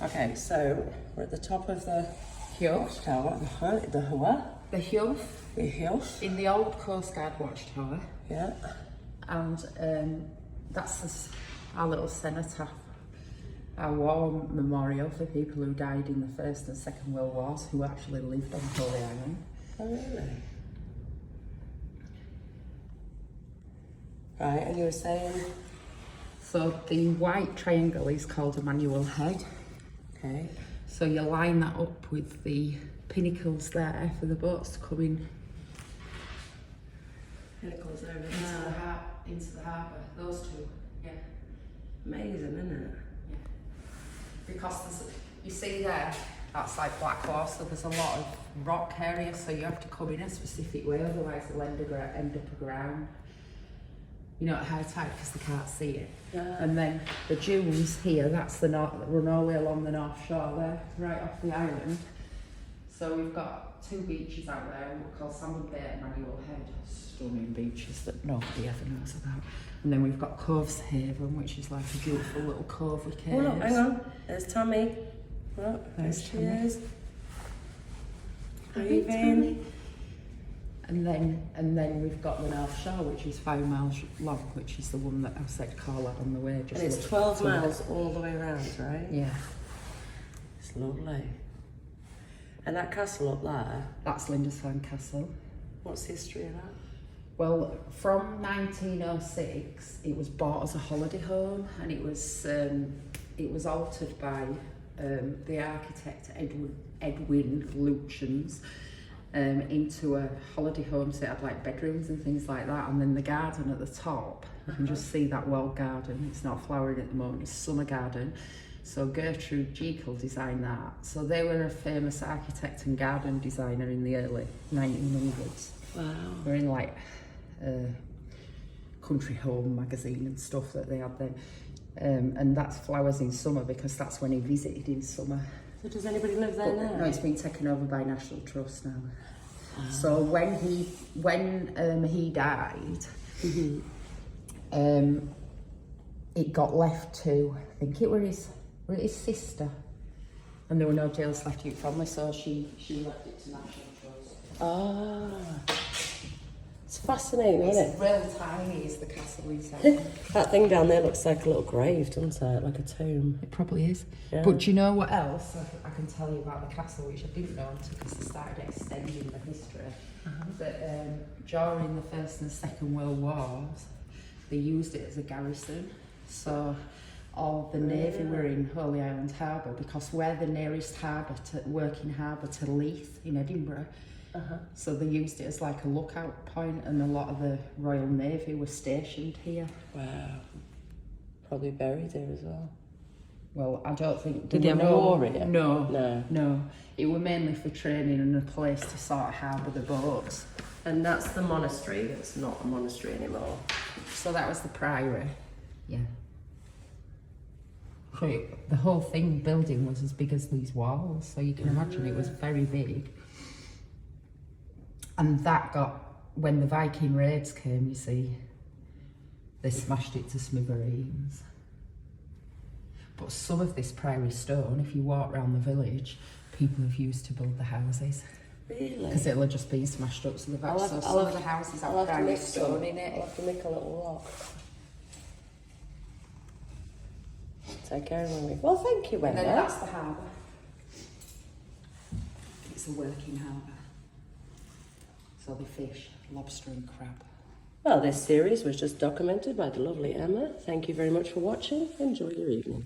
Okay, so we're at the top of the Hill. watchtower, the Hill. The hill. In the old Coast Guard watchtower. Yeah. And that's our little cenotaph, our war memorial for people who died in the First and Second World Wars who actually lived on Holy Island. Oh, really? Right, and you were saying? So the white triangle is called a manual head. Okay. So you line that up with the pinnacles there for the boats to come in. Pinnacles over Into the harbour, those two, yeah. Amazing, isn't it? Yeah. Because you see there, that's like Black Horse, so there's a lot of rock area, so you have to come in a specific way, otherwise they'll end up aground. You know, at high tide because they can't see it. Yeah. And then the dunes here, that's the north, run all the way along the north shore there, right off the island. So we've got two beaches out there, and we're called Salmon Bay and Manual Head. Stunning beaches that nobody ever knows about. And then we've got Cove's Haven, which is like a beautiful little cove with caves. Oh, look, hang on. There's Tommy. Look, There's she Tommy. is. Hi, Breathing. And then we've got the North Shore, which is 5 miles long, which is the one that I said call out on the way. And it's 12 miles all the way around, right? Yeah. It's lovely. And that castle up there, That's Lindisfarne Castle. what's the history of that? Well, from 1906, it was bought as a holiday home, and it was altered by the architect Edwin Lutyens into a holiday home, so it had like bedrooms and things like that, and then the garden at the top, you can just see that walled garden. It's not flowering at the moment, it's a summer garden. So Gertrude Jekyll designed that. So they were a famous architect and garden designer in the early 1900s. Wow. We're in like Country Home magazine and stuff that they had then. And that's flowers in summer because that's when he visited in summer. So does anybody live there now? No, it's been taken over by National Trust now. Ah. So when he died, it got left to, I think it were his sister, and there were no jails left to your family, so she left it to National Trust. Ah. It's fascinating, isn't it? It's real tiny, is the castle inside. That thing down there looks like a little grave, doesn't it? Like a tomb. It probably is. Yeah. But do you know what else I can tell you about the castle, which I didn't know until because they started extending the history? That during the First and Second World Wars, they used it as a garrison. So all the Navy were in Holy Island Harbour because we're the nearest working harbour to Leith in Edinburgh. So they used it as like a lookout point, and a lot of the Royal Navy were stationed here. Wow. Probably buried here as well. Well, I don't think... Did they have war here? No. It were mainly for training and a place to sort of harbour the boats. And that's the monastery that's not a monastery anymore. So that was the priory. Yeah. So the whole building was as big as these walls, so you can imagine it was very big. And that when the Viking raids came, you see, they smashed it to smithereens. But some of this priory stone, if you walk around the village, people have used to build the houses. Really? Because it'll have just been smashed up, so some of the houses have priory stone in it. I'll have to make a little walk. Take care of me. Well, thank you, Wendy. And then that's the harbour. It's a working harbour. So they fish, lobster and crab. Well, this series was just documented by the lovely Emma. Thank you very much for watching. Enjoy your evening.